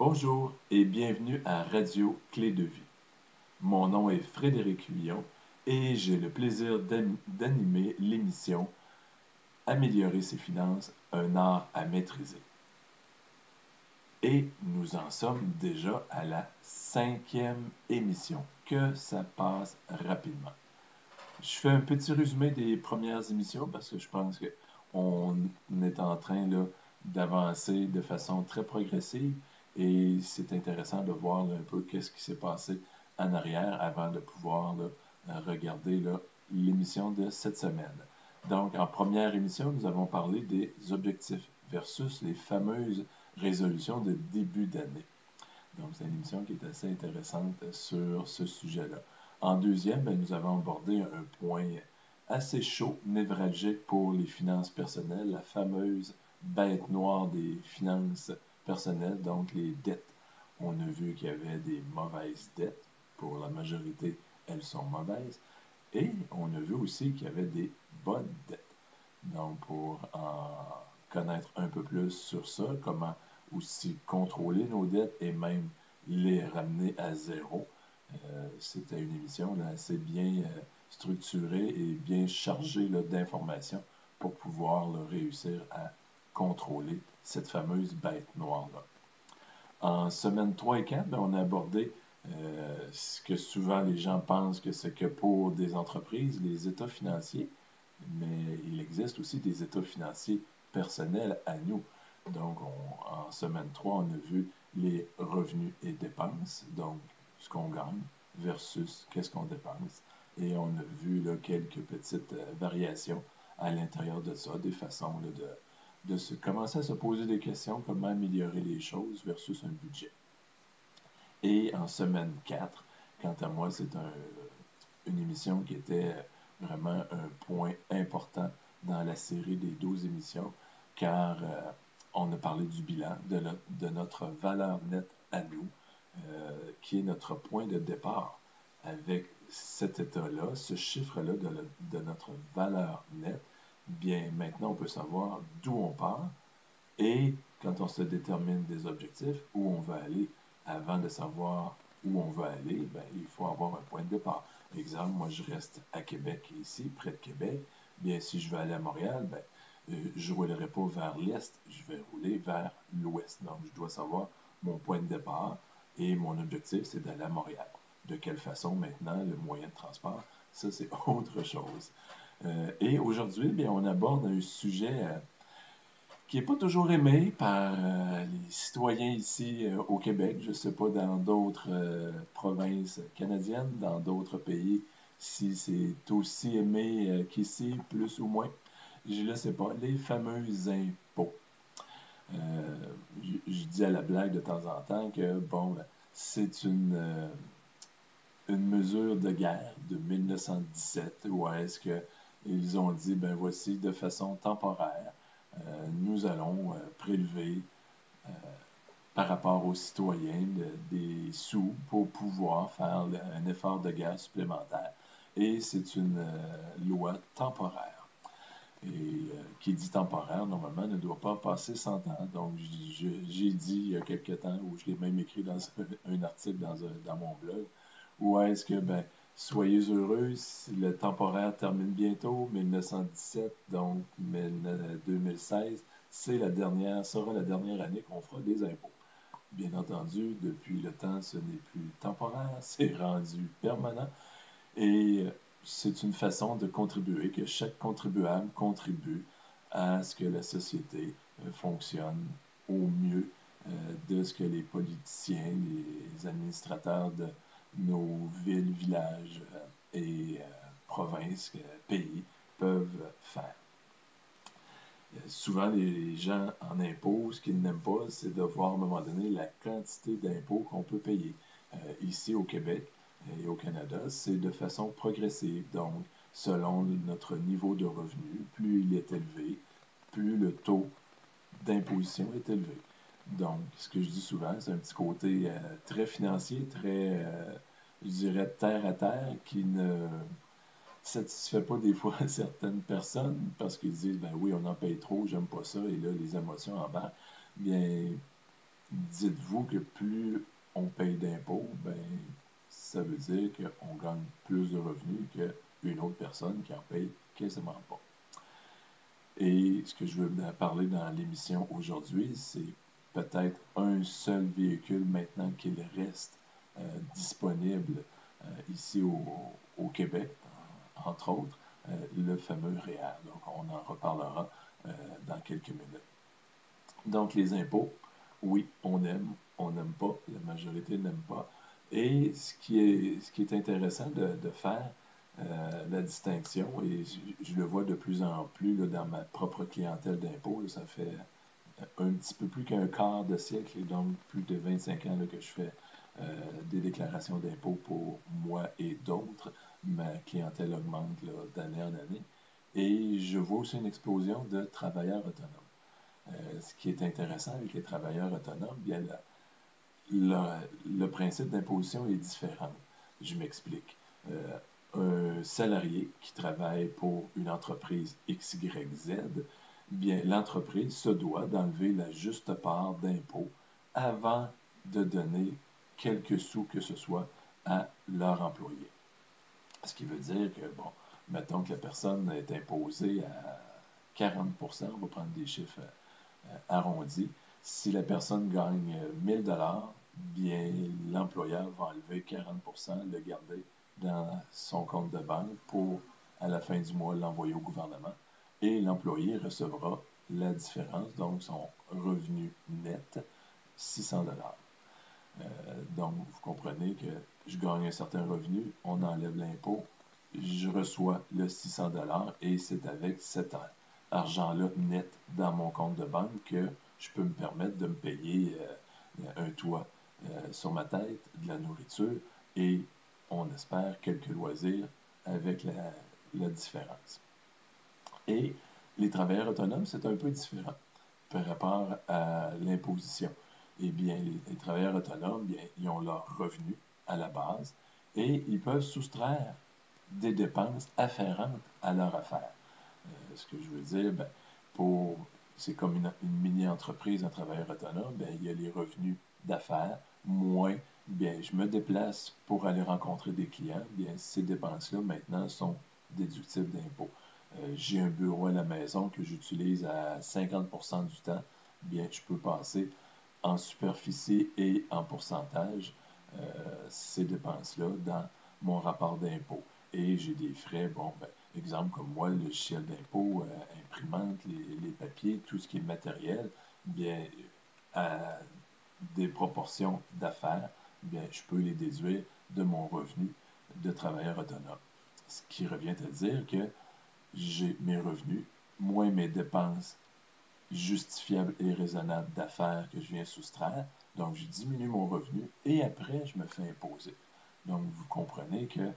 Bonjour et bienvenue à Radio Clé de Vie. Mon nom est Frédéric Huillon et j'ai le plaisir d'animer l'émission Améliorer ses finances, un art à maîtriser. Et nous en sommes déjà à la 5e émission. Que ça passe rapidement. Je fais un petit résumé des premières émissions parce que je pense qu'on est en train là, d'avancer de façon très progressive et c'est intéressant de voir là, un peu qu'est-ce qui s'est passé en arrière avant de pouvoir là, regarder là, l'émission de cette semaine. Donc, en première émission, nous avons parlé des objectifs versus les fameuses résolutions de début d'année. Donc, c'est une émission qui est assez intéressante sur ce sujet-là. En deuxième, nous avons abordé un point assez chaud, névralgique pour les finances personnelles, la fameuse bête noire des finances personnelles, donc les dettes. On a vu qu'il y avait des mauvaises dettes. Pour la majorité, elles sont mauvaises. Et on a vu aussi qu'il y avait des bonnes dettes. Donc, pour en connaître un peu plus sur ça, comment aussi contrôler nos dettes et même les ramener à zéro. C'était une émission là, assez bien structurée et bien chargée d'informations pour pouvoir là, réussir à contrôler cette fameuse bête noire-là. En semaine 3 et 4, on a abordé ce que souvent les gens pensent que c'est que pour des entreprises, les états financiers, mais il existe aussi des états financiers personnels à nous. Donc, en semaine 3, on a vu les revenus et dépenses, donc ce qu'on gagne versus qu'est-ce qu'on dépense. Et on a vu là, quelques petites variations à l'intérieur de ça, des façons là, de commencer à se poser des questions, comment améliorer les choses versus un budget. Et en semaine 4, quant à moi, c'est une émission qui était vraiment un point important dans la série des 12 émissions, car on a parlé du bilan, de notre valeur nette à nous, qui est notre point de départ. Avec cet état-là, ce chiffre-là de notre valeur nette, bien maintenant on peut savoir d'où on part et quand on se détermine des objectifs, où on veut aller. Avant de savoir où on veut aller, ben, il faut avoir un point de départ. Exemple, moi je reste à Québec ici, près de Québec. Bien, si je veux aller à Montréal, ben, je ne roulerai pas vers l'est, je vais rouler vers l'ouest. Donc, je dois savoir mon point de départ et mon objectif, c'est d'aller à Montréal. De quelle façon maintenant, le moyen de transport, ça c'est autre chose. Et aujourd'hui, bien, on aborde un sujet qui n'est pas toujours aimé par les citoyens ici au Québec. Je ne sais pas dans d'autres provinces canadiennes, dans d'autres pays, si c'est aussi aimé qu'ici, plus ou moins. Je ne sais pas. Les fameux impôts. Je dis à la blague de temps en temps que, bon, c'est une mesure de guerre de 1917 où est-ce qu'ils ont dit, ben voici, de façon temporaire, nous allons prélever par rapport aux citoyens des sous pour pouvoir faire un effort de guerre supplémentaire. Et c'est une loi temporaire. Et qui dit temporaire, normalement, ne doit pas passer 100 ans. Donc, j'ai dit il y a quelque temps, ou je l'ai même écrit dans un article dans mon blog, où est-ce que, ben, soyez heureux, le temporaire termine bientôt, 1917, donc 2016, sera la dernière année qu'on fera des impôts. Bien entendu, depuis le temps, ce n'est plus temporaire, c'est rendu permanent. Et c'est une façon de contribuer, que chaque contribuable contribue à ce que la société fonctionne au mieux de ce que les politiciens, les administrateurs de nos villes, villages et provinces, pays peuvent faire. Souvent, les gens en impôts, ce qu'ils n'aiment pas, c'est de voir à un moment donné la quantité d'impôts qu'on peut payer. Ici au Québec et au Canada, c'est de façon progressive. Donc, selon notre niveau de revenu, plus il est élevé, plus le taux d'imposition est élevé. Donc, ce que je dis souvent, c'est un petit côté très financier, très, je dirais, terre à terre, qui ne satisfait pas des fois certaines personnes parce qu'ils disent ben oui, on en paye trop, j'aime pas ça, et là, les émotions embarquent. Bien, dites-vous que plus on paye d'impôts, ben, ça veut dire qu'on gagne plus de revenus qu'une autre personne qui en paye quasiment pas. Et ce que je veux parler dans l'émission aujourd'hui, c'est peut-être un seul véhicule maintenant qu'il reste disponible ici au Québec, entre autres, le fameux REER. Donc, on en reparlera dans quelques minutes. Donc, les impôts, oui, on n'aime pas, la majorité n'aime pas. Et ce qui est intéressant de faire la distinction, et je le vois de plus en plus là, dans ma propre clientèle d'impôts, ça fait un petit peu plus qu'un quart de siècle, et donc plus de 25 ans là, que je fais des déclarations d'impôts pour moi et d'autres. Ma clientèle augmente d'année en année. Et je vois aussi une explosion de travailleurs autonomes. Ce qui est intéressant avec les travailleurs autonomes, bien, le principe d'imposition est différent. Je m'explique. Un salarié qui travaille pour une entreprise XYZ, bien, l'entreprise se doit d'enlever la juste part d'impôt avant de donner quelques sous que ce soit à leur employé. Ce qui veut dire que, bon, mettons que la personne est imposée à 40%, on va prendre des chiffres arrondis. Si la personne gagne 1000 dollars, bien l'employeur va enlever 40%, le garder dans son compte de banque pour, à la fin du mois, l'envoyer au gouvernement. Et l'employé recevra la différence, donc son revenu net, 600 dollars. Donc, vous comprenez que je gagne un certain revenu, on enlève l'impôt, je reçois le 600 dollars et c'est avec cet argent-là net dans mon compte de banque que je peux me permettre de me payer un toit sur ma tête, de la nourriture et on espère quelques loisirs avec la différence. Et les travailleurs autonomes, c'est un peu différent par rapport à l'imposition. Eh bien, les travailleurs autonomes, bien, ils ont leur revenu à la base et ils peuvent soustraire des dépenses afférentes à leur affaire. Ce que je veux dire, ben, c'est comme une mini-entreprise, un travailleur autonome, ben, il y a les revenus d'affaires, moins, bien, je me déplace pour aller rencontrer des clients, bien, ces dépenses-là, maintenant, sont déductibles d'impôts. J'ai un bureau à la maison que j'utilise à 50% du temps, bien, je peux passer en superficie et en pourcentage ces dépenses-là dans mon rapport d'impôt. Et j'ai des frais, bon, ben, exemple comme moi, le logiciel d'impôt, imprimante, les papiers, tout ce qui est matériel, bien, à des proportions d'affaires, bien, je peux les déduire de mon revenu de travailleur autonome. Ce qui revient à dire que j'ai mes revenus, moins mes dépenses justifiables et raisonnables d'affaires que je viens soustraire. Donc, je diminue mon revenu et après, je me fais imposer. Donc, vous comprenez que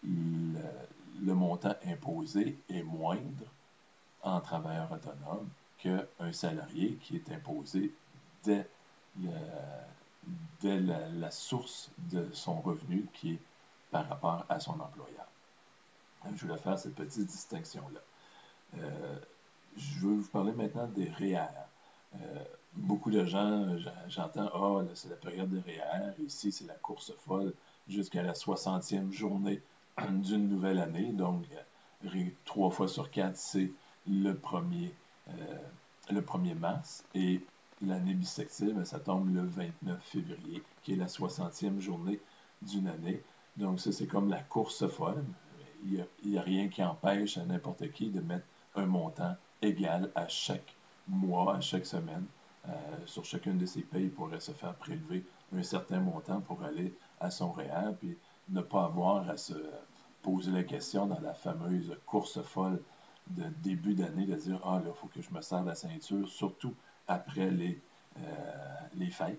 le montant imposé est moindre en travailleur autonome qu'un salarié qui est imposé dès, le, dès la source de son revenu qui est par rapport à son employeur. Je voulais faire cette petite distinction-là. Je veux vous parler maintenant des REER. Beaucoup de gens, j'entends, ah, là, c'est la période des REER, ici, c'est la course folle jusqu'à la 60e journée d'une nouvelle année. Donc, 3 fois sur 4, c'est le 1er, le 1er mars. Et l'année bissextile, ça tombe le 29 février, qui est la 60e journée d'une année. Donc, ça, c'est comme la course folle. Il n'y a rien qui empêche à n'importe qui de mettre un montant égal à chaque mois, à chaque semaine. Sur chacune de ces payes, il pourrait se faire prélever un certain montant pour aller à son REER, puis ne pas avoir à se poser la question dans la fameuse course folle de début d'année de dire ah là, il faut que je me serre la ceinture, surtout après les fêtes.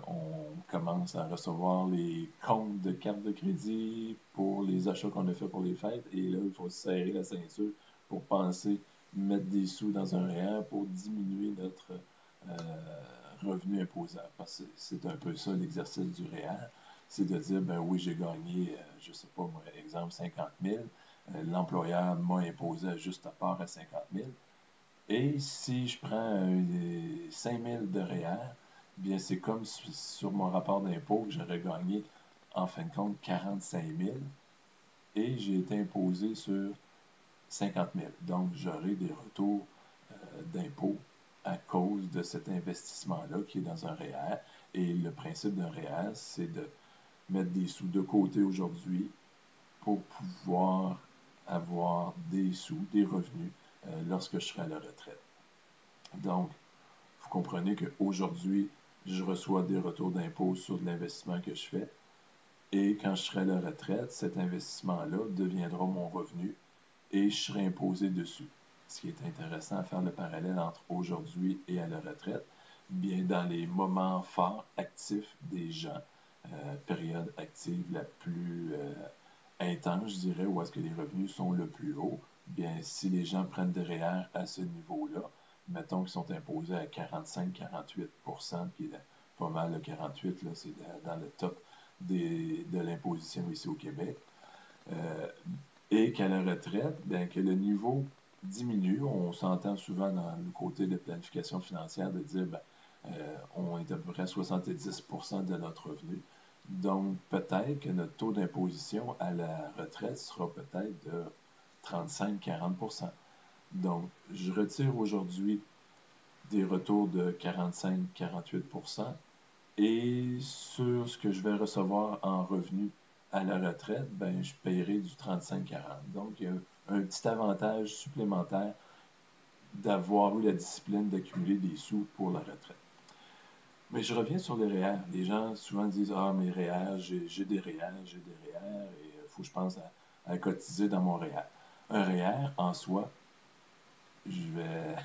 On commence à recevoir les comptes de carte de crédit pour les achats qu'on a fait pour les fêtes. Et là, il faut se serrer la ceinture pour penser mettre des sous dans un REER pour diminuer notre revenu imposable. Parce que c'est un peu ça l'exercice du REER. C'est de dire, ben oui, j'ai gagné, je ne sais pas, moi, exemple, 50 000. L'employeur m'a imposé à juste part à 50 000. Et si je prends 5 000 de REER, bien c'est comme sur mon rapport d'impôt que j'aurais gagné en fin de compte 45 000 et j'ai été imposé sur 50 000. Donc j'aurai des retours d'impôt à cause de cet investissement-là qui est dans un REER. Et le principe d'un REER, c'est de mettre des sous de côté aujourd'hui pour pouvoir avoir des sous, des revenus lorsque je serai à la retraite. Donc, vous comprenez qu'aujourd'hui, je reçois des retours d'impôt sur de l'investissement que je fais. Et quand je serai à la retraite, cet investissement-là deviendra mon revenu et je serai imposé dessus. Ce qui est intéressant à faire le parallèle entre aujourd'hui et à la retraite, bien dans les moments forts actifs des gens, période active la plus intense, je dirais, où est-ce que les revenus sont le plus hauts, bien si les gens prennent des REER à ce niveau-là, mettons qu'ils sont imposés à 45-48%, qui est pas mal le 48%, là, c'est dans le top de l'imposition ici au Québec, et qu'à la retraite, bien, que le niveau diminue. On s'entend souvent dans le côté de planification financière de dire ben, on est à peu près à 70% de notre revenu. Donc, peut-être que notre taux d'imposition à la retraite sera peut-être de 35-40%. Donc, je retire aujourd'hui des retours de 45-48%. Et sur ce que je vais recevoir en revenu à la retraite, ben, je paierai du 35-40. Donc, il y a un petit avantage supplémentaire d'avoir eu la discipline d'accumuler des sous pour la retraite. Mais je reviens sur les REER. Les gens souvent disent ah, mes REER, j'ai des REER, j'ai des REER, et il faut que je pense à cotiser dans mon REER. Un REER, en soi, je vais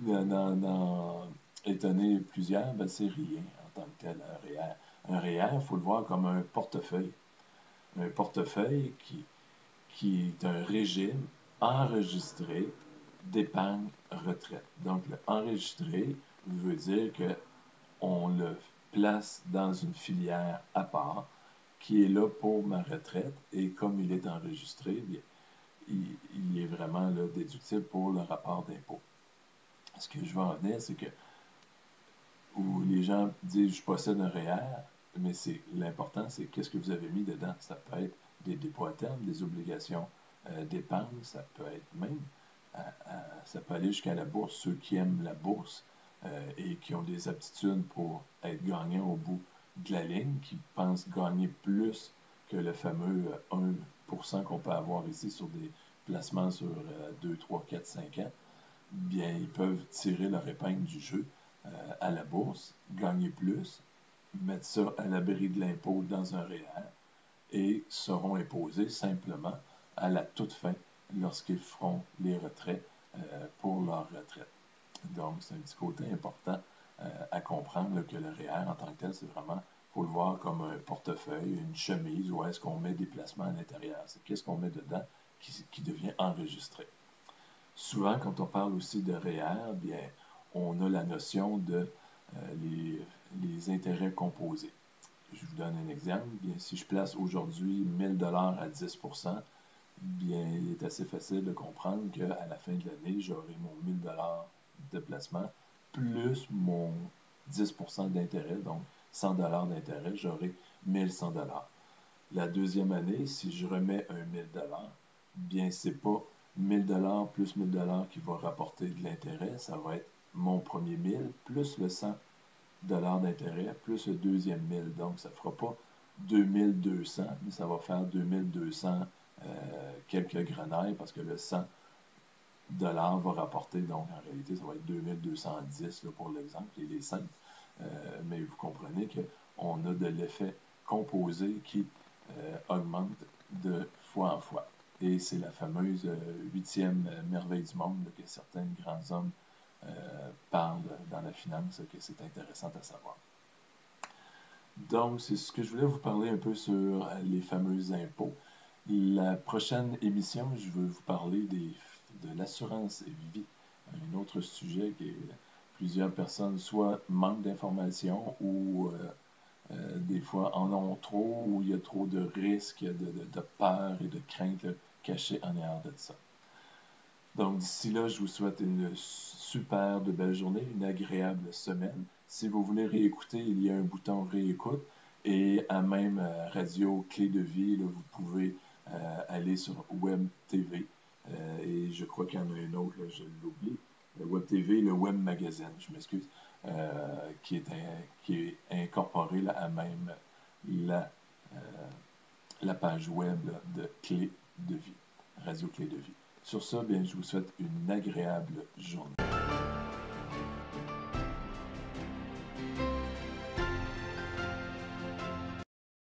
d'en étonner plusieurs, ben, c'est rien en tant que tel, un REER. Un REER, il faut le voir comme un portefeuille. Un portefeuille qui est un régime enregistré d'épargne retraite. Donc, le enregistré veut dire qu'on le place dans une filière à part qui est là pour ma retraite et comme il est enregistré, bien, il est vraiment là, déductible pour le rapport d'impôt. Ce que je veux en venir, c'est que où les gens disent je possède un REER, mais l'important, c'est qu'est-ce que vous avez mis dedans. Ça peut être des dépôts à terme, des obligations d'épargne, ça peut être même, ça peut aller jusqu'à la bourse. Ceux qui aiment la bourse et qui ont des aptitudes pour être gagnants au bout de la ligne, qui pensent gagner plus que le fameux 1% qu'on peut avoir ici sur des placements sur 2, 3, 4, 5 ans, bien, ils peuvent tirer leur épingle du jeu à la bourse, gagner plus, mettre ça à l'abri de l'impôt dans un REER et seront imposés simplement à la toute fin lorsqu'ils feront les retraits pour leur retraite. Donc, c'est un petit côté important à comprendre là, que le REER en tant que tel, c'est vraiment, il faut le voir comme un portefeuille, une chemise, où est-ce qu'on met des placements à l'intérieur. C'est qu'est-ce qu'on met dedans qui devient enregistré. Souvent, quand on parle aussi de REER, bien, on a la notion de les intérêts composés. Je vous donne un exemple. Bien, si je place aujourd'hui 1000 $ à 10%, bien, il est assez facile de comprendre qu'à la fin de l'année, j'aurai mon 1000 $ de placement plus mon 10% d'intérêt, donc 100 $ d'intérêt, j'aurai 1100 $. La deuxième année, si je remets un 1000 $, bien, c'est pas 1000 $ plus 1000 $ qui va rapporter de l'intérêt, ça va être mon premier 1000 plus le 100 $ d'intérêt plus le deuxième 1000. Donc, ça ne fera pas 2200, mais ça va faire 2200 quelques grenailles parce que le 100 $ va rapporter, donc en réalité, ça va être 2210 là, pour l'exemple, il est simple. Mais vous comprenez qu'on a de l'effet composé qui augmente de fois en fois. Et c'est la fameuse huitième merveille du monde là, que certains grands hommes parlent dans la finance, que c'est intéressant à savoir. Donc, c'est ce que je voulais vous parler un peu sur les fameux impôts. La prochaine émission, je veux vous parler de l'assurance vie, un autre sujet que plusieurs personnes soit manquent d'informations ou des fois en ont trop, ou il y a trop de risques, de peur et de craintes cachées en arrière de ça. Donc d'ici là, je vous souhaite une super de belle journée, une agréable semaine. Si vous voulez réécouter, il y a un bouton réécoute et à même Radio Clé de Vie, là, vous pouvez aller sur Web TV. Et je crois qu'il y en a un autre, là, je l'oublie. Le Web TV, le Web Magazine, je m'excuse, qui est incorporé là, à même la, euh, la page web là, de Clé de Vie, Radio Clé de Vie. Sur ça, bien, je vous souhaite une agréable journée.